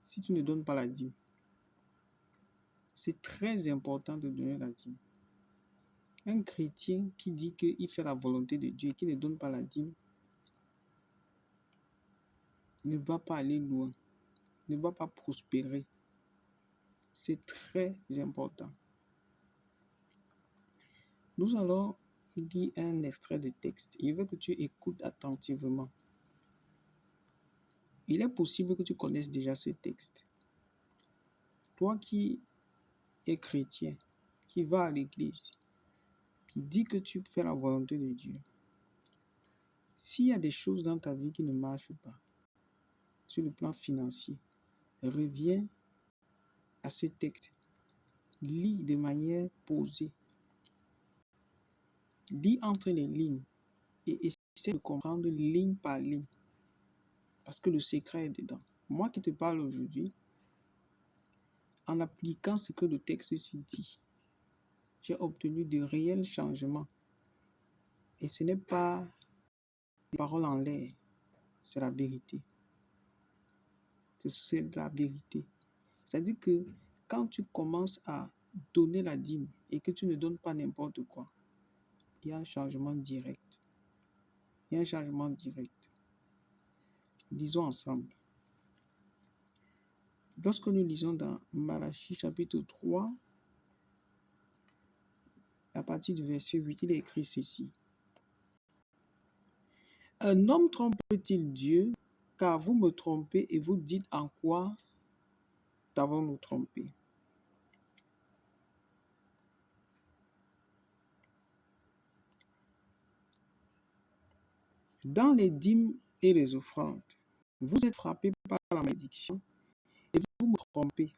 si tu ne donnes pas la dîme. C'est très important de donner la dîme. Un chrétien qui dit qu'il fait la volonté de Dieu et qui ne donne pas la dîme ne va pas aller loin, ne va pas prospérer. C'est très important. Nous allons lire un extrait de texte. Il veut que tu écoutes attentivement. Il est possible que tu connaisses déjà ce texte. Toi qui es chrétien, qui vas à l'église, qui dit que tu fais la volonté de Dieu, s'il y a des choses dans ta vie qui ne marchent pas, sur le plan financier, reviens à ce texte. Lis de manière posée. Lis entre les lignes et essaie de comprendre ligne par ligne. Parce que le secret est dedans. Moi qui te parle aujourd'hui, en appliquant ce que le texte dit, j'ai obtenu de réels changements. Et ce n'est pas des paroles en l'air, c'est la vérité. C'est la vérité. C'est-à-dire que quand tu commences à donner la dîme et que tu ne donnes pas n'importe quoi, il y a un changement direct. Il y a un changement direct. Lisons ensemble. Lorsque nous lisons dans Malachie chapitre 3, à partir du verset 8, il est écrit ceci. Un homme trompe-t-il Dieu, car vous me trompez et vous dites en quoi t'avons-nous trompé? Dans les dîmes et les offrandes, vous êtes frappés par la malédiction et vous me trompez.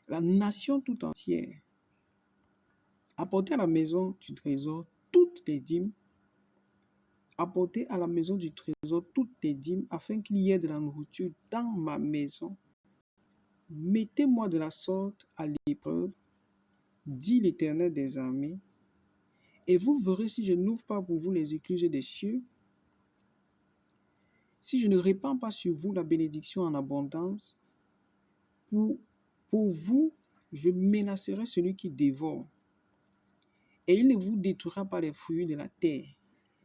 La nation tout entière apportez à la maison du trésor toutes les dîmes, apportez à la maison du trésor toutes les dîmes afin qu'il y ait de la nourriture dans ma maison. Mettez-moi de la sorte à l'épreuve, dit l'Éternel des armées, et vous verrez si je n'ouvre pas pour vous les écluses des cieux, si je ne répands pas sur vous la bénédiction en abondance. Pour vous, je menacerai celui qui dévore, et il ne vous détruira pas les fruits de la terre,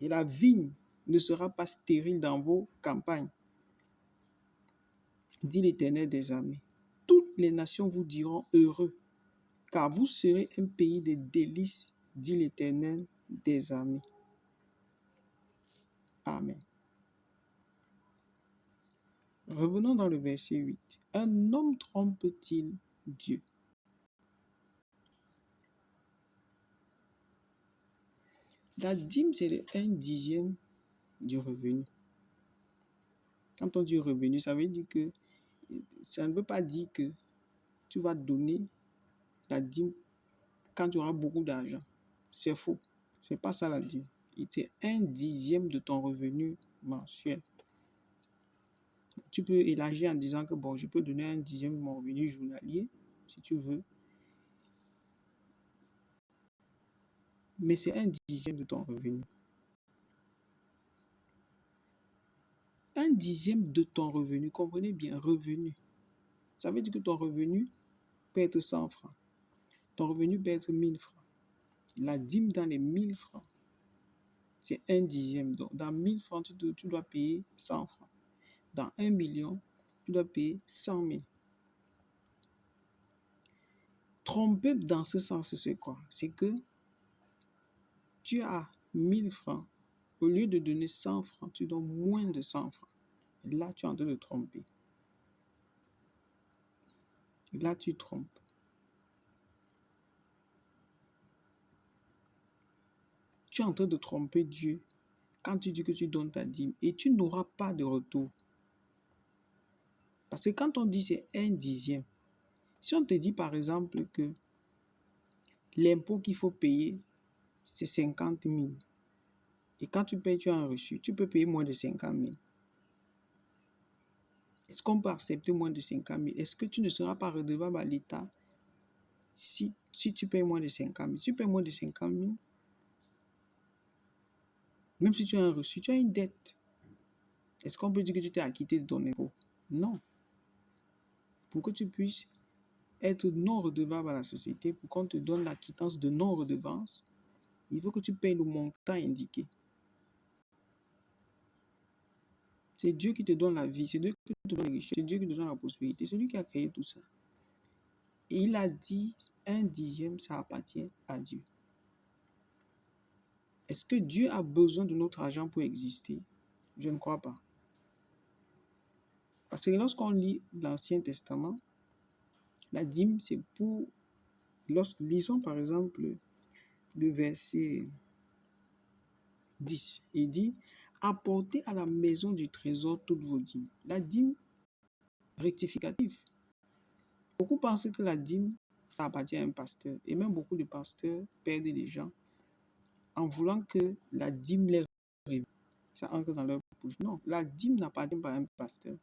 et la vigne ne sera pas stérile dans vos campagnes, dit l'Éternel des armées. Toutes les nations vous diront heureux, car vous serez un pays de délices, dit l'Éternel des armées. Amen. Revenons dans le verset 8. Un homme trompe-t-il Dieu? La dîme, c'est le 1/10 du revenu. Quand on dit revenu, ça veut dire que ça ne veut pas dire que tu vas donner la dîme quand tu auras beaucoup d'argent. C'est faux. C'est pas ça la dîme. C'est 1/10 de ton revenu mensuel. Tu peux élargir en disant que bon, je peux donner 1/10 de mon revenu journalier, si tu veux. Mais c'est 1/10 de ton revenu. 1/10 de ton revenu, comprenez bien, revenu. Ça veut dire que ton revenu peut être 100 francs. Ton revenu peut être 1000 francs. La dîme dans les 1000 francs, c'est 1/10. Donc, dans 1000 francs, tu dois payer 100 francs. Dans 1 million, tu dois payer 100 000. Tromper dans ce sens, c'est quoi? C'est que tu as 1000 francs. Au lieu de donner 100 francs, tu donnes moins de 100 francs. Et là, tu es en train de tromper. Et là, tu trompes. Tu es en train de tromper Dieu quand tu dis que tu donnes ta dîme et tu n'auras pas de retour. Parce que quand on dit c'est 1/10, si on te dit par exemple que l'impôt qu'il faut payer, c'est 50 000, et quand tu payes, tu as un reçu, tu peux payer moins de 50 000. Est-ce qu'on peut accepter moins de 50 000? Est-ce que tu ne seras pas redevable à l'État si tu payes moins de 50 000? Si tu payes moins de 50 000, même si tu as un reçu, tu as une dette. Est-ce qu'on peut dire que tu t'es acquitté de ton impôt? Non. Pour que tu puisses être non redevable à la société, pour qu'on te donne la quittance de non-redevance, il faut que tu payes le montant indiqué. C'est Dieu qui te donne la vie, c'est Dieu qui te donne la richesse, c'est Dieu qui te donne la prospérité, c'est lui qui a créé tout ça. Et il a dit, 1/10, ça appartient à Dieu. Est-ce que Dieu a besoin de notre argent pour exister? Je ne crois pas. Parce que lorsqu'on lit l'Ancien Testament, la dîme, c'est pour... Lisons par exemple le verset 10. Il dit, apportez à la maison du trésor toutes vos dîmes. La dîme rectificative. Beaucoup pensent que la dîme, ça appartient à un pasteur. Et même beaucoup de pasteurs perdent les gens en voulant que la dîme les révèle. Ça entre dans leur bouche. Non, la dîme n'appartient pas à un pasteur.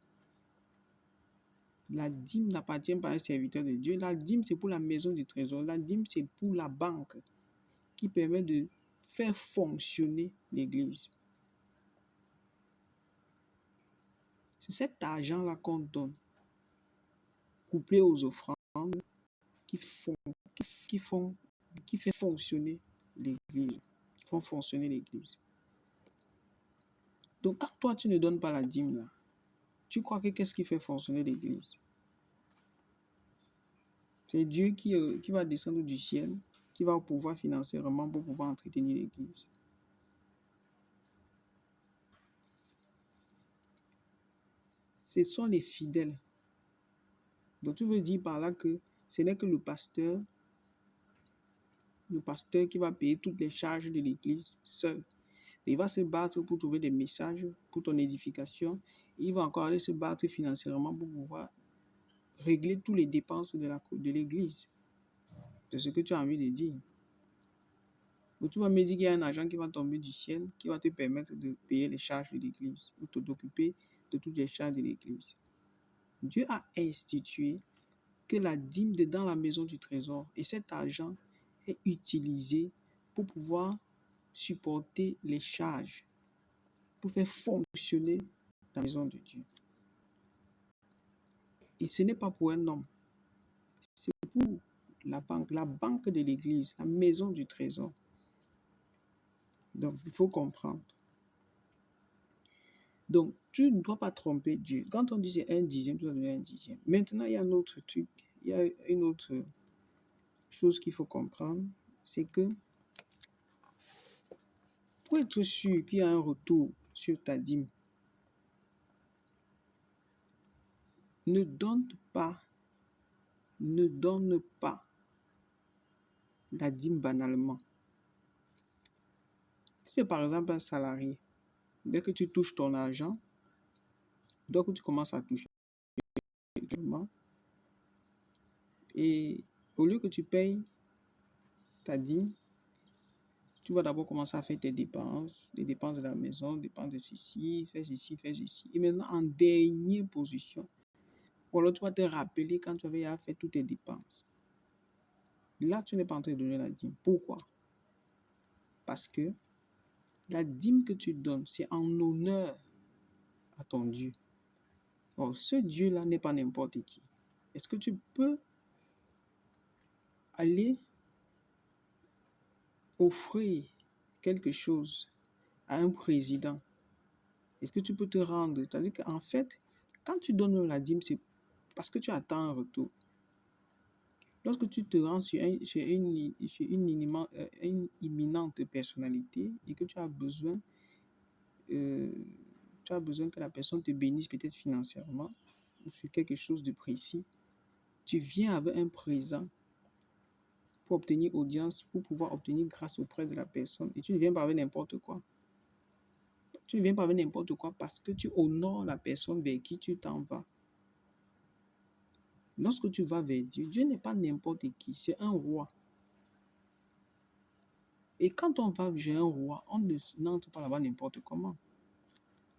La dîme n'appartient pas à un serviteur de Dieu. La dîme, c'est pour la maison du trésor. La dîme, c'est pour la banque qui permet de faire fonctionner l'église. C'est cet argent-là qu'on donne, couplé aux offrandes, qui fait fonctionner l'église. Qui font fonctionner l'église. Donc, quand toi, tu ne donnes pas la dîme, là, tu crois que qu'est-ce qui fait fonctionner l'église? C'est Dieu qui va descendre du ciel, qui va pouvoir financièrement pour pouvoir entretenir l'église. Ce sont les fidèles. Donc, tu veux dire par là que ce n'est que le pasteur qui va payer toutes les charges de l'église seul. Il va se battre pour trouver des messages pour ton édification. Il va encore aller se battre financièrement pour pouvoir régler toutes les dépenses de l'église. C'est ce que tu as envie de dire. Donc, tu vas me dire qu'il y a un agent qui va tomber du ciel, qui va te permettre de payer les charges de l'église ou t'occuper de toutes les charges de l'église. Dieu a institué que la dîme est dans la maison du trésor et cet argent est utilisé pour pouvoir supporter les charges, pour faire fonctionner la maison de Dieu. Et ce n'est pas pour un homme, c'est pour la banque de l'église, la maison du trésor. Donc, il faut comprendre. Donc, tu ne dois pas tromper Dieu. Quand on dit c'est 1/10, tu dois donner 1/10. Maintenant, il y a un autre truc, il y a une autre chose qu'il faut comprendre, c'est que pour être sûr qu'il y a un retour sur ta dîme, ne donne pas la dîme banalement. Si tu es par exemple un salarié, dès que tu touches ton argent, dès que tu commences à toucher, et au lieu que tu payes ta dîme, tu vas d'abord commencer à faire tes dépenses, les dépenses de la maison, dépenses de ceci, fais ceci, fais ceci. Et maintenant, en dernière position, ou alors tu vas te rappeler quand tu avais à faire toutes tes dépenses. Là, tu n'es pas en train de donner la dîme. Pourquoi? Parce que la dîme que tu donnes, c'est en honneur à ton Dieu. Or, ce Dieu-là n'est pas n'importe qui. Est-ce que tu peux aller offrir quelque chose à un président? Est-ce que tu peux te rendre? C'est-à-dire qu'en fait, quand tu donnes la dîme, c'est parce que tu attends un retour. Lorsque tu te rends chez une imminente personnalité et que tu as besoin que la personne te bénisse peut-être financièrement ou sur quelque chose de précis, tu viens avec un présent pour obtenir audience, pour pouvoir obtenir grâce auprès de la personne. Et tu ne viens pas avec n'importe quoi. Tu ne viens pas avec n'importe quoi parce que tu honores la personne vers qui tu t'en vas. Lorsque tu vas vers Dieu, Dieu n'est pas n'importe qui, c'est un roi. Et quand on va vers un roi, on n'entre pas là-bas n'importe comment.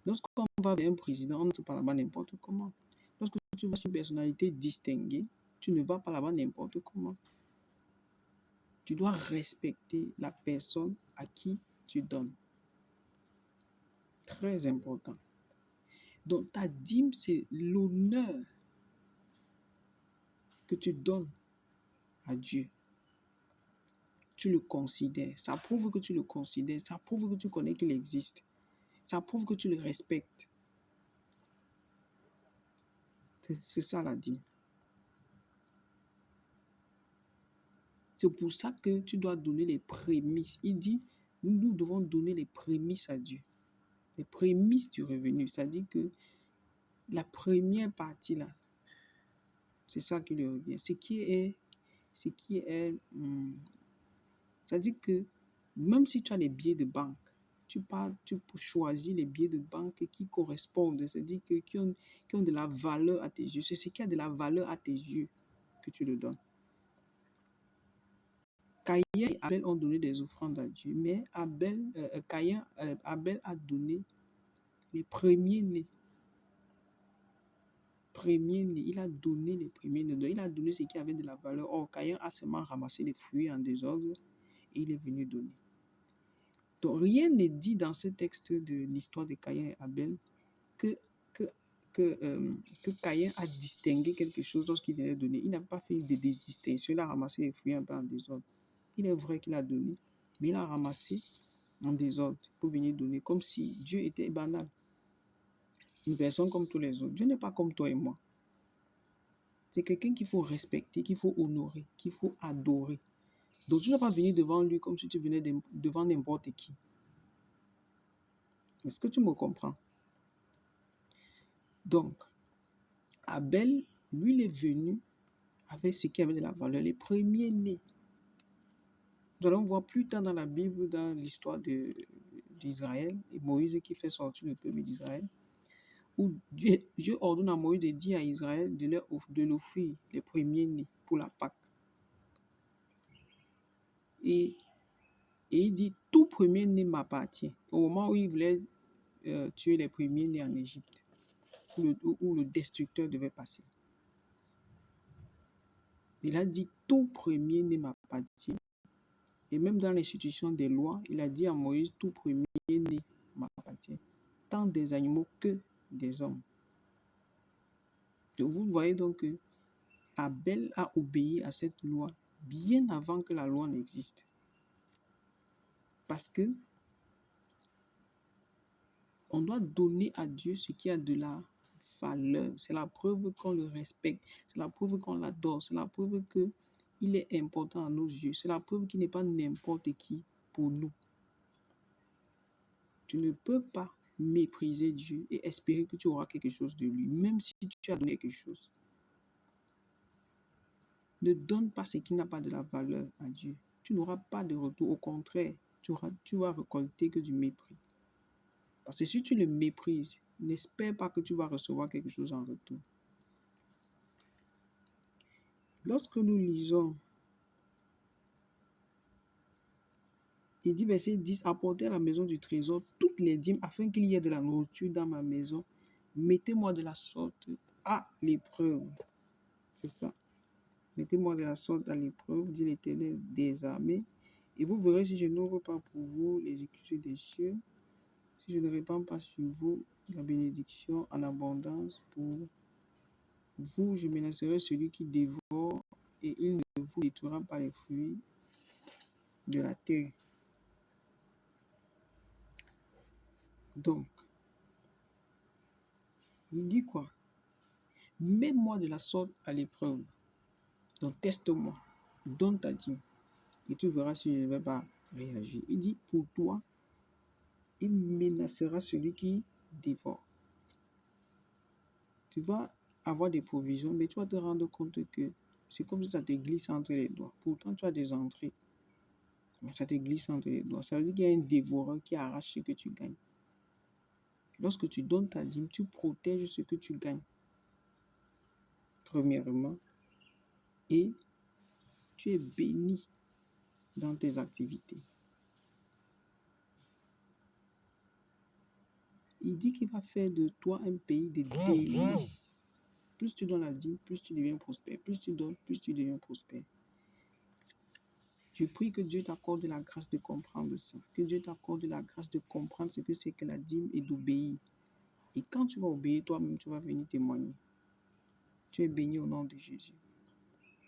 Lorsqu'on va vers un président, on n'entre pas là-bas n'importe comment. Lorsque tu vas sur une personnalité distinguée, tu ne vas pas là-bas n'importe comment. Tu dois respecter la personne à qui tu donnes. Très important. Donc, ta dîme, c'est l'honneur que tu donnes à Dieu. Tu le considères. Ça prouve que tu le considères. Ça prouve que tu connais qu'il existe. Ça prouve que tu le respectes. C'est ça la dîme. C'est pour ça que tu dois donner les prémices. Il dit, nous devons donner les prémices à Dieu. Les prémices du revenu. C'est-à-dire que la première partie là, c'est ça qui lui revient. C'est-à-dire que même si tu as les billets de banque, tu choisis les billets de banque qui correspondent, c'est-à-dire qui ont de la valeur à tes yeux. C'est ce qui a de la valeur à tes yeux que tu le donnes. Caïn et Abel ont donné des offrandes à Dieu, mais Abel a donné les premiers-nés. Il a donné les premiers-nés. Il a donné ce qui avait de la valeur. Or, Caïn a seulement ramassé les fruits en désordre et il est venu donner. Donc, rien n'est dit dans ce texte de l'histoire de Caïn et Abel que Caïn a distingué quelque chose lorsqu'il venait donner. Il n'a pas fait de distinction. Il a ramassé les fruits un peu en désordre. Il est vrai qu'il a donné, mais il a ramassé en désordre pour venir donner, comme si Dieu était banal. Une personne comme tous les autres. Dieu n'est pas comme toi et moi. C'est quelqu'un qu'il faut respecter, qu'il faut honorer, qu'il faut adorer. Donc, tu ne vas pas venir devant lui comme si tu venais devant n'importe qui. Est-ce que tu me comprends? Donc, Abel, lui, il est venu avec ce qui avait de la valeur, les premiers-nés. Nous allons voir plus tard dans la Bible, dans l'histoire d'Israël, et Moïse qui fait sortir le peuple d'Israël, où Dieu ordonne à Moïse et dit à Israël de l'offrir les premiers-nés pour la Pâque. Et il dit, tout premier-né m'appartient. Au moment où il voulait tuer les premiers-nés en Égypte, où le destructeur devait passer. Il a dit, tout premier-né m'appartient. Et même dans l'institution des lois, il a dit à Moïse, tout premier-né m'appartient. Tant des animaux que des hommes. Donc vous voyez donc que Abel a obéi à cette loi bien avant que la loi n'existe. Parce que on doit donner à Dieu ce qui a de la valeur. C'est la preuve qu'on le respecte. C'est la preuve qu'on l'adore. C'est la preuve qu'il est important à nos yeux. C'est la preuve qu'il n'est pas n'importe qui pour nous. Tu ne peux pas mépriser Dieu et espérer que tu auras quelque chose de lui, même si tu as donné quelque chose. Ne donne pas ce qui n'a pas de la valeur à Dieu. Tu n'auras pas de retour. Au contraire, tu vas récolter que du mépris. Parce que si tu le méprises, n'espère pas que tu vas recevoir quelque chose en retour. Lorsque nous lisons, il dit verset 10, apportez à la maison du trésor toutes les dîmes afin qu'il y ait de la nourriture dans ma maison. Mettez-moi de la sorte à l'épreuve. C'est ça. Mettez-moi de la sorte à l'épreuve, dit l'Éternel des armées, et vous verrez si je n'ouvre pas pour vous les écluses des cieux, si je ne répands pas sur vous la bénédiction en abondance pour vous, je menacerai celui qui dévore, et il ne vous détruira pas les fruits de la terre. Donc, il dit quoi? Mets-moi de la sorte à l'épreuve. Donc, teste-moi. Donne ta dîme. Et tu verras si je ne vais pas réagir. Il dit, pour toi, il menacera celui qui dévore. Tu vas avoir des provisions, mais tu vas te rendre compte que c'est comme si ça te glisse entre les doigts. Pourtant, tu as des entrées, mais ça te glisse entre les doigts. Ça veut dire qu'il y a un dévoreur qui arrache ce que tu gagnes. Lorsque tu donnes ta dîme, tu protèges ce que tu gagnes, premièrement, et tu es béni dans tes activités. Il dit qu'il va faire de toi un pays de délices. Plus tu donnes la dîme, plus tu deviens prospère. Plus tu donnes, plus tu deviens prospère. Je prie que Dieu t'accorde la grâce de comprendre ça. Que Dieu t'accorde la grâce de comprendre ce que c'est que la dîme et d'obéir. Et quand tu vas obéir, toi-même, tu vas venir témoigner. Tu es béni au nom de Jésus.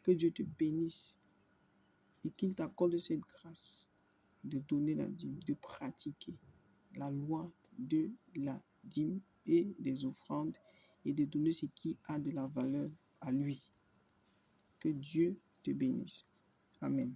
Que Dieu te bénisse et qu'il t'accorde cette grâce de donner la dîme, de pratiquer la loi de la dîme et des offrandes et de donner ce qui a de la valeur à lui. Que Dieu te bénisse. Amen.